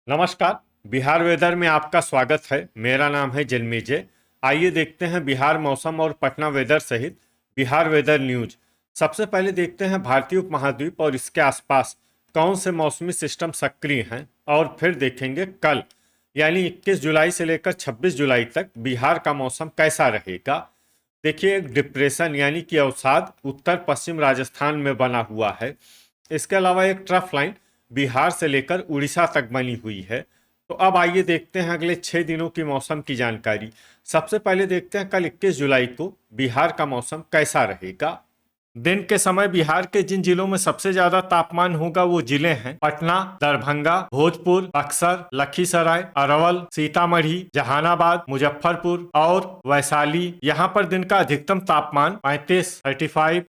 नमस्कार। बिहार वेदर में आपका स्वागत है। मेरा नाम है जन्मेजय। आइए देखते हैं बिहार मौसम और पटना वेदर सहित बिहार वेदर न्यूज। सबसे पहले देखते हैं भारतीय उपमहाद्वीप और इसके आसपास कौन से मौसमी सिस्टम सक्रिय हैं, और फिर देखेंगे कल यानी 21 जुलाई से लेकर 26 जुलाई तक बिहार का मौसम कैसा रहेगा। देखिए, एक डिप्रेशन यानी कि अवसाद उत्तर पश्चिम राजस्थान में बना हुआ है। इसके अलावा एक ट्रफ लाइन बिहार से लेकर उड़ीसा तक बनी हुई है। तो अब आइए देखते हैं अगले 6 दिनों की मौसम की जानकारी। सबसे पहले देखते हैं कल 21 जुलाई को बिहार का मौसम कैसा रहेगा। दिन के समय बिहार के जिन जिलों में सबसे ज्यादा तापमान होगा वो जिले हैं पटना, दरभंगा, भोजपुर, बक्सर, लखीसराय, अरवल, सीतामढ़ी, जहानाबाद, मुजफ्फरपुर और वैशाली। यहाँ पर दिन का अधिकतम तापमान 35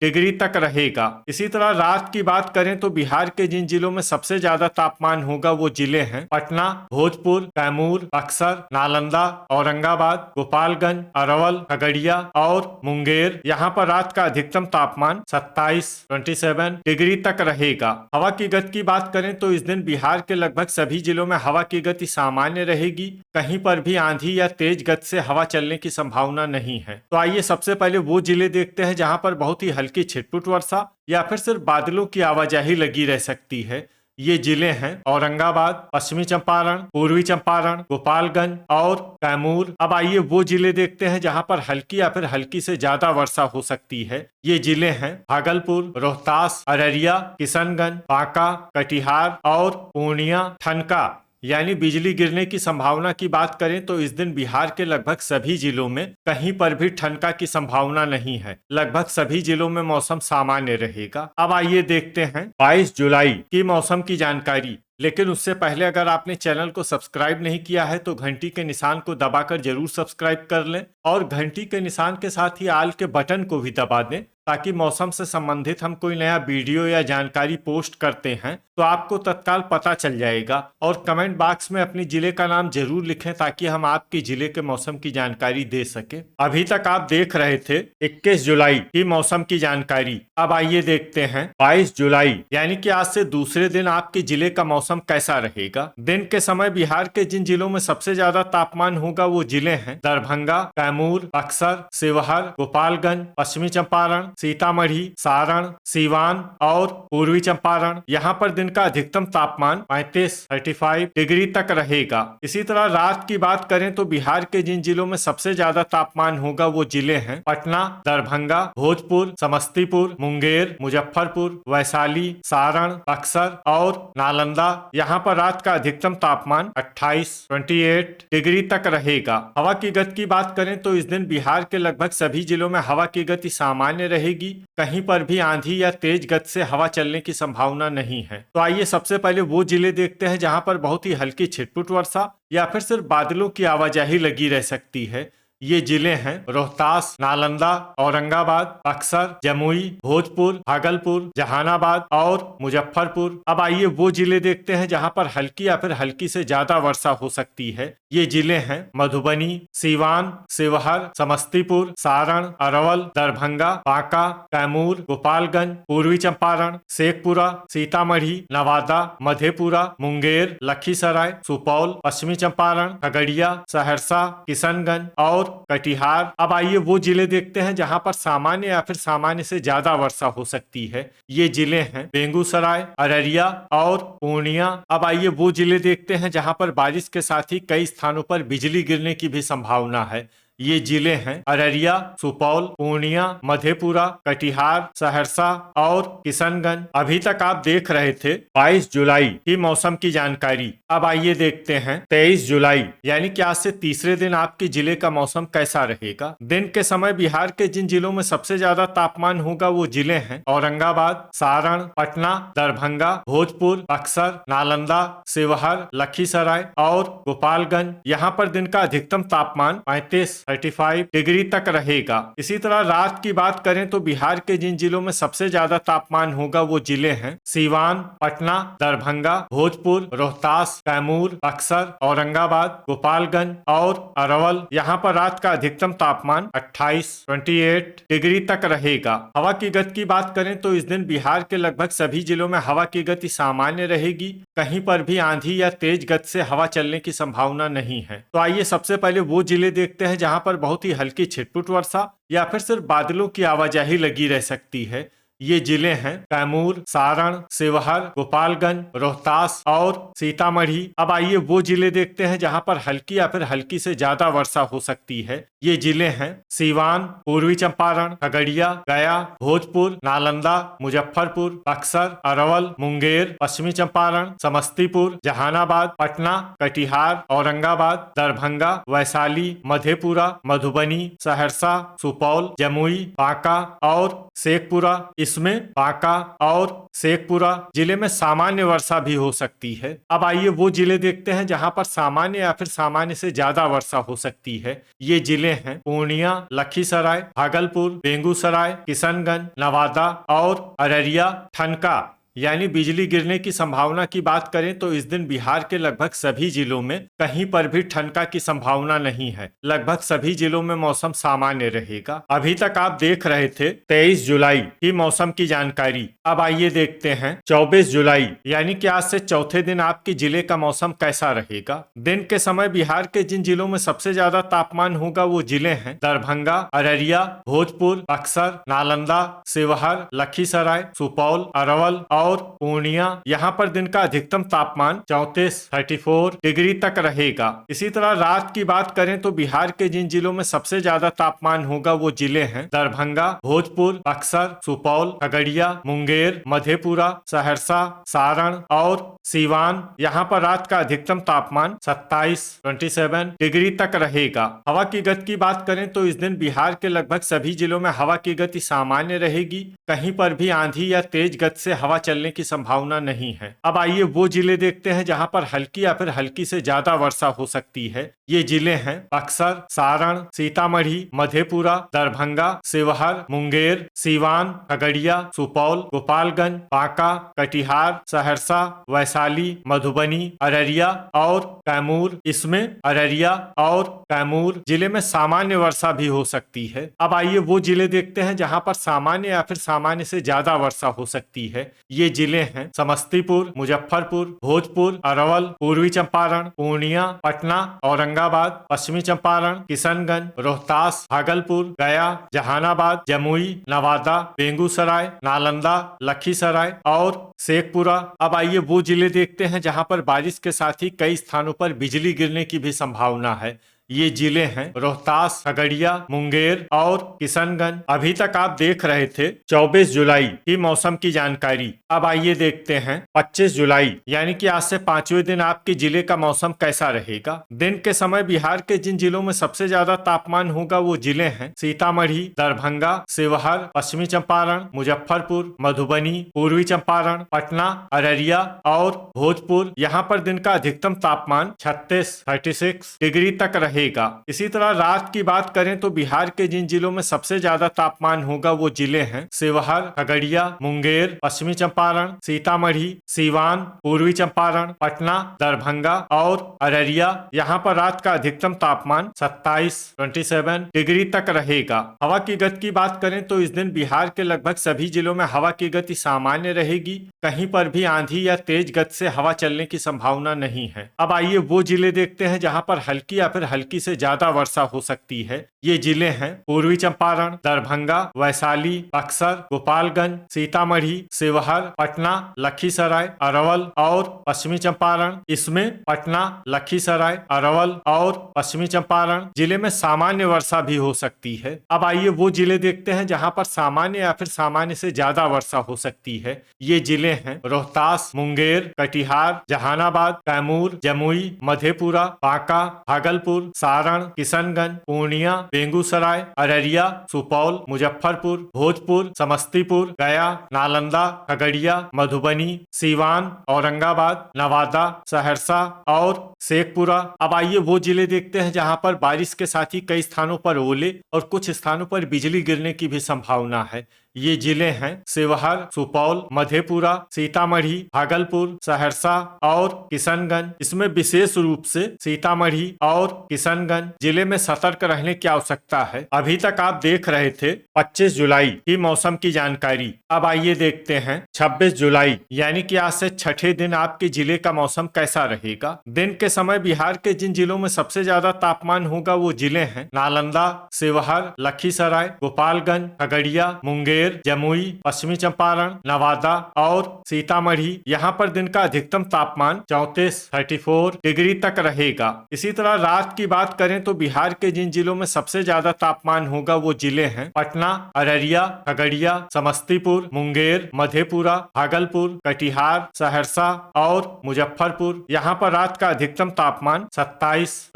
डिग्री तक रहेगा। इसी तरह रात की बात करें तो बिहार के जिन जिलों में सबसे ज्यादा तापमान होगा वो जिले हैं पटना, भोजपुर, कैमूर, बक्सर, नालंदा, औरंगाबाद, गोपालगंज, अरवल, खगड़िया और मुंगेर। यहाँ पर रात का अधिकतम तापमान 27 डिग्री तक रहेगा। हवा की गति की बात करें तो इस दिन बिहार के लगभग सभी जिलों में हवा की गति सामान्य रहेगी। कहीं पर भी आंधी या तेज गति से हवा चलने की संभावना नहीं है। तो आइए सबसे पहले वो जिले देखते हैं जहां पर बहुत ही हल्की छिटपुट वर्षा या फिर सिर्फ बादलों की आवाजाही लगी रह सकती है। ये जिले हैं औरंगाबाद, पश्चिमी चंपारण, पूर्वी चंपारण, गोपालगंज और कैमूर। अब आइए वो जिले देखते हैं जहां पर हल्की या फिर हल्की से ज्यादा वर्षा हो सकती है। ये जिले हैं भागलपुर, रोहतास, अररिया, किशनगंज, बांका, कटिहार और पूर्णिया। ठनका यानी बिजली गिरने की संभावना की बात करें तो इस दिन बिहार के लगभग सभी जिलों में कहीं पर भी ठनका की संभावना नहीं है। लगभग सभी जिलों में मौसम सामान्य रहेगा। अब आइए देखते हैं 22 जुलाई की मौसम की जानकारी। लेकिन उससे पहले अगर आपने चैनल को सब्सक्राइब नहीं किया है तो घंटी के निशान को दबाकर जरूर सब्सक्राइब कर लें और घंटी के निशान के साथ ही आल के बटन को भी दबा दें, ताकि मौसम से संबंधित हम कोई नया वीडियो या जानकारी पोस्ट करते हैं तो आपको तत्काल पता चल जाएगा। और कमेंट बॉक्स में अपने जिले का नाम जरूर लिखें ताकि हम आपके जिले के मौसम की जानकारी दे सके। अभी तक आप देख रहे थे 21 जुलाई की मौसम की जानकारी। अब आइए देखते हैं 22 जुलाई यानी कि आज से दूसरे दिन आपके जिले का मौसम कैसा रहेगा। दिन के समय बिहार के जिन जिलों में सबसे ज्यादा तापमान होगा वो जिले हैं दरभंगा, कैमूर, बक्सर, शिवहर, गोपालगंज, पश्चिमी चंपारण, सीतामढ़ी, सारण, सीवान और पूर्वी चंपारण। यहाँ पर दिन का अधिकतम तापमान 35 डिग्री तक रहेगा। इसी तरह रात की बात करें तो बिहार के जिन जिलों में सबसे ज्यादा तापमान होगा वो जिले हैं पटना, दरभंगा, भोजपुर, समस्तीपुर, मुंगेर, मुजफ्फरपुर, वैशाली, सारण, बक्सर और नालंदा। यहाँ पर रात का अधिकतम तापमान 28 डिग्री तक रहेगा। हवा की गति की बात करें तो इस दिन बिहार के लगभग सभी जिलों में हवा की गति सामान्य रहेगी। कहीं पर भी आंधी या तेज गति से हवा चलने की संभावना नहीं है। तो आइए सबसे पहले वो जिले देखते हैं जहां पर बहुत ही हल्की छिटपुट वर्षा या फिर सिर्फ बादलों की आवाजाही लगी रह सकती है। ये जिले हैं रोहतास, नालंदा, औरंगाबाद, बक्सर, जमुई, भोजपुर, भागलपुर, जहानाबाद और मुजफ्फरपुर। अब आइए वो जिले देखते हैं जहां पर हल्की या फिर हल्की से ज्यादा वर्षा हो सकती है। ये जिले हैं मधुबनी, सीवान, शिवहर, समस्तीपुर, सारण, अरवल, दरभंगा, बांका, कैमूर, गोपालगंज, पूर्वी चंपारण, शेखपुरा, सीतामढ़ी, नवादा, मधेपुरा, मुंगेर, लखीसराय, सुपौल, पश्चिमी चंपारण, खगड़िया, सहरसा, किशनगंज और कटिहार। अब आइए वो जिले देखते हैं जहां पर सामान्य या फिर सामान्य से ज्यादा वर्षा हो सकती है। ये जिले हैं बेगूसराय, अररिया और पूर्णिया। अब आइए वो जिले देखते हैं जहां पर बारिश के साथ ही कई स्थानों पर बिजली गिरने की भी संभावना है। ये जिले हैं अररिया, सुपौल, पूर्णिया, मधेपुरा, कटिहार, सहरसा और किशनगंज। अभी तक आप देख रहे थे 22 जुलाई की मौसम की जानकारी। अब आइए देखते हैं 23 जुलाई यानी कि आज से तीसरे दिन आपके जिले का मौसम कैसा रहेगा। दिन के समय बिहार के जिन जिलों में सबसे ज्यादा तापमान होगा वो जिले हैं औरंगाबाद, सारण, पटना, दरभंगा, भोजपुर, बक्सर, नालंदा, शिवहर, लखीसराय और गोपालगंज। यहाँ पर दिन का अधिकतम तापमान 35 35 डिग्री तक रहेगा। इसी तरह रात की बात करें तो बिहार के जिन जिलों में सबसे ज्यादा तापमान होगा वो जिले हैं सीवान, पटना, दरभंगा, भोजपुर, रोहतास, कैमूर, बक्सर, औरंगाबाद, गोपालगंज और अरवल। यहाँ पर रात का अधिकतम तापमान 28 डिग्री तक रहेगा। हवा की गति की बात करें तो इस दिन बिहार के लगभग सभी जिलों में हवा की गति सामान्य रहेगी। कहीं पर भी आंधी या तेज गति से हवा चलने की संभावना नहीं है। तो आइए सबसे पहले वो जिले देखते हैं जहां पर बहुत ही हल्की छिटपुट वर्षा या फिर सिर्फ बादलों की आवाजाही लगी रह सकती है। ये जिले हैं कैमूर, सारण, शिवहर, गोपालगंज, रोहतास और सीतामढ़ी। अब आइए वो जिले देखते हैं जहां पर हल्की या फिर हल्की से ज्यादा वर्षा हो सकती है। ये जिले हैं सीवान, पूर्वी चंपारण, खगड़िया, गया, भोजपुर, नालंदा, मुजफ्फरपुर, बक्सर, अरवल, मुंगेर, पश्चिमी चंपारण, समस्तीपुर, जहानाबाद, पटना, कटिहार, औरंगाबाद, दरभंगा, वैशाली, मधेपुरा, मधुबनी, सहरसा, सुपौल, जमुई, बांका और शेखपुरा। इसमें बांका और शेखपुरा जिले में सामान्य वर्षा भी हो सकती है। अब आइए वो जिले देखते हैं जहां पर सामान्य या फिर सामान्य से ज्यादा वर्षा हो सकती है। ये जिले हैं पूर्णिया, लखीसराय, भागलपुर, बेगूसराय, किशनगंज, नवादा और अररिया। ठनका यानी बिजली गिरने की संभावना की बात करें तो इस दिन बिहार के लगभग सभी जिलों में कहीं पर भी ठनका की संभावना नहीं है। लगभग सभी जिलों में मौसम सामान्य रहेगा। अभी तक आप देख रहे थे 23 जुलाई की मौसम की जानकारी। अब आइए देखते हैं 24 जुलाई यानी कि आज से चौथे दिन आपके जिले का मौसम कैसा रहेगा। दिन के समय बिहार के जिन जिलों में सबसे ज्यादा तापमान होगा वो जिले हैं दरभंगा, अररिया, भोजपुर, बक्सर, नालंदा, शिवहर, लखीसराय, सुपौल, अरवल और पूर्णिया। यहाँ पर दिन का अधिकतम तापमान 34 डिग्री तक रहेगा। इसी तरह रात की बात करें तो बिहार के जिन जिलों में सबसे ज्यादा तापमान होगा वो जिले हैं दरभंगा, भोजपुर, बक्सर, सुपौल, खगड़िया, मुंगेर, मधेपुरा, सहरसा, सारण और सीवान। यहाँ पर रात का अधिकतम तापमान 27 डिग्री तक रहेगा। हवा की गति की बात करें तो इस दिन बिहार के लगभग सभी जिलों में हवा की गति सामान्य रहेगी। कहीं पर भी आंधी या तेज गति से हवा चलने की संभावना नहीं है। अब आइए वो जिले देखते हैं जहां पर हल्की या फिर हल्की से ज्यादा वर्षा हो सकती है। ये जिले हैं बक्सर, सारण, सीतामढ़ी, मधेपुरा, दरभंगा, शिवहर, मुंगेर, सीवान, खगड़िया, सुपौल, गोपालगंज, बांका, कटिहार, सहरसा, वैशाली, मधुबनी, अररिया और कैमूर। इसमें अररिया और कैमूर जिले में सामान्य वर्षा भी हो सकती है। अब आइए वो जिले देखते हैं जहां पर सामान्य या फिर सामान्य से ज्यादा वर्षा हो सकती है। ये जिले हैं समस्तीपुर, मुजफ्फरपुर, भोजपुर, अरवल, पूर्वी चंपारण, पूर्णिया, पटना, औरंगाबाद, पश्चिमी चंपारण, किशनगंज, रोहतास, भागलपुर, गया, जहानाबाद, जमुई, नवादा, बेगूसराय, नालंदा, लखीसराय और शेखपुरा। अब आइए वो जिले देखते हैं जहां पर बारिश के साथ ही कई स्थानों पर बिजली गिरने की भी संभावना है। ये जिले हैं रोहतास, खगड़िया, मुंगेर और किशनगंज। अभी तक आप देख रहे थे 24 जुलाई की मौसम की जानकारी। अब आइए देखते हैं 25 जुलाई यानी कि आज से 5वें दिन आपके जिले का मौसम कैसा रहेगा। दिन के समय बिहार के जिन जिलों में सबसे ज्यादा तापमान होगा वो जिले हैं सीतामढ़ी, दरभंगा, शिवहर, पश्चिमी चंपारण, मुजफ्फरपुर, मधुबनी, पूर्वी चंपारण, पटना, अररिया और भोजपुर। यहाँ पर दिन का अधिकतम तापमान 36 डिग्री तक रहेगा। इसी तरह रात की बात करें तो बिहार के जिन जिलों में सबसे ज्यादा तापमान होगा वो जिले हैं शिवहर, खगड़िया, मुंगेर, पश्चिमी चंपारण, सीतामढ़ी, सीवान, पूर्वी चंपारण, पटना, दरभंगा और अररिया। यहाँ पर रात का अधिकतम तापमान 27 डिग्री तक रहेगा। हवा की गति की बात करें तो इस दिन बिहार के लगभग सभी जिलों में हवा की गति सामान्य रहेगी। कहीं पर भी आंधी या तेज गति से हवा चलने की संभावना नहीं है। अब आइए वो जिले देखते हैं जहां पर हल्की या फिर हल्की से ज्यादा वर्षा हो सकती है। ये जिले हैं पूर्वी चंपारण, दरभंगा, वैशाली, बक्सर, गोपालगंज, सीतामढ़ी, शिवहर, पटना, लखीसराय, अरवल और पश्चिमी चंपारण। इसमें पटना, लखीसराय, अरवल और पश्चिमी चंपारण जिले में सामान्य वर्षा भी हो सकती है। अब आइए वो जिले देखते हैं जहां पर सामान्य या फिर सामान्य से ज्यादा वर्षा हो सकती है। ये जिले हैं रोहतास, मुंगेर, कटिहार, जहानाबाद, कैमूर, जमुई, मधेपुरा, बांका, भागलपुर, सारण, किशनगंज, पूर्णिया, बेगूसराय, अररिया, सुपौल, मुजफ्फरपुर, भोजपुर, समस्तीपुर, गया, नालंदा, खगड़िया, मधुबनी, सीवान, औरंगाबाद, नवादा, सहरसा और शेखपुरा। अब आइए वो जिले देखते हैं जहां पर बारिश के साथ ही कई स्थानों पर ओले और कुछ स्थानों पर बिजली गिरने की भी संभावना है। ये जिले हैं शिवहर, सुपौल, मधेपुरा, सीतामढ़ी, भागलपुर, सहरसा और किशनगंज। इसमें विशेष रूप से सीतामढ़ी और किशनगंज जिले में सतर्क रहने की आवश्यकता है। अभी तक आप देख रहे थे 25 जुलाई की मौसम की जानकारी। अब आइए देखते हैं 26 जुलाई यानी कि आज से छठे दिन आपके जिले का मौसम कैसा रहेगा। दिन के समय बिहार के जिन जिलों में सबसे ज्यादा तापमान होगा वो जिले हैं नालंदा, शिवहर, लखीसराय, गोपालगंज, खगड़िया, मुंगेर, जमुई, पश्चिमी चंपारण, नवादा और सीतामढ़ी। यहाँ पर दिन का अधिकतम तापमान 34 डिग्री तक रहेगा। इसी तरह रात की बात करें तो बिहार के जिन जिलों में सबसे ज्यादा तापमान होगा वो जिले हैं पटना, अररिया, खगड़िया, समस्तीपुर, मुंगेर, मधेपुरा, भागलपुर, कटिहार, सहरसा और मुजफ्फरपुर। यहाँ पर रात का अधिकतम तापमान 27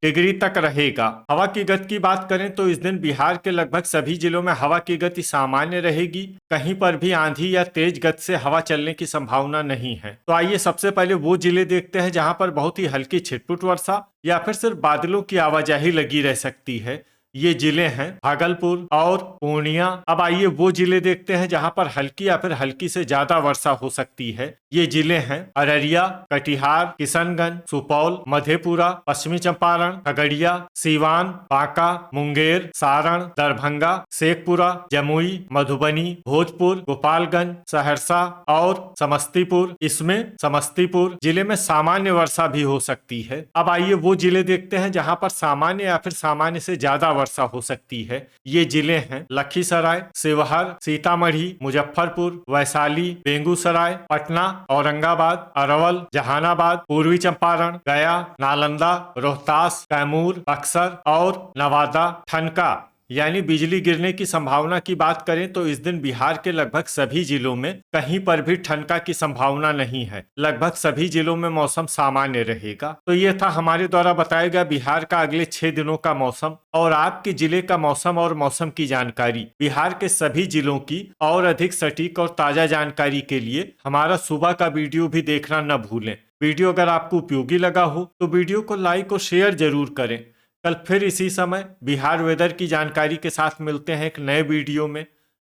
डिग्री तक रहेगा। हवा की गति की बात करें तो इस दिन बिहार के लगभग सभी जिलों में हवा की गति सामान्य रहेगी। कहीं पर भी आंधी या तेज गति से हवा चलने की संभावना नहीं है। तो आइए सबसे पहले वो जिले देखते हैं जहां पर बहुत ही हल्की छिटपुट वर्षा या फिर सिर्फ बादलों की आवाजाही लगी रह सकती है। ये जिले हैं भागलपुर और पूर्णिया। अब आइए वो जिले देखते हैं जहां पर हल्की या फिर हल्की से ज्यादा वर्षा हो सकती है। ये जिले हैं अररिया, कटिहार, किशनगंज, सुपौल, मधेपुरा, पश्चिमी चंपारण, खगड़िया, सीवान, बांका, मुंगेर, सारण, दरभंगा, शेखपुरा, जमुई, मधुबनी, भोजपुर, गोपालगंज, सहरसा और समस्तीपुर। इसमें समस्तीपुर जिले में सामान्य वर्षा भी हो सकती है। अब आइए वो जिले देखते हैं जहां पर सामान्य या फिर सामान्य से ज्यादा वर्षा हो सकती है। ये जिले हैं लखीसराय, शिवहर, सीतामढ़ी, मुजफ्फरपुर, वैशाली, बेगूसराय, पटना, औरंगाबाद, अरवल, जहानाबाद, पूर्वी चंपारण, गया, नालंदा, रोहतास, कैमूर, बक्सर और नवादा। ठनका यानी बिजली गिरने की संभावना की बात करें तो इस दिन बिहार के लगभग सभी जिलों में कहीं पर भी ठनका की संभावना नहीं है। लगभग सभी जिलों में मौसम सामान्य रहेगा। तो ये था हमारे द्वारा बताया गया बिहार का अगले 6 दिनों का मौसम और आपके जिले का मौसम और मौसम की जानकारी। बिहार के सभी जिलों की और अधिक सटीक और ताजा जानकारी के लिए हमारा सुबह का वीडियो भी देखना न भूलें। वीडियो अगर आपको उपयोगी लगा हो तो वीडियो को लाइक और शेयर जरूर करें। कल फिर इसी समय बिहार वेदर की जानकारी के साथ मिलते हैं एक नए वीडियो में।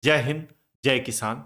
जय हिंद, जय किसान।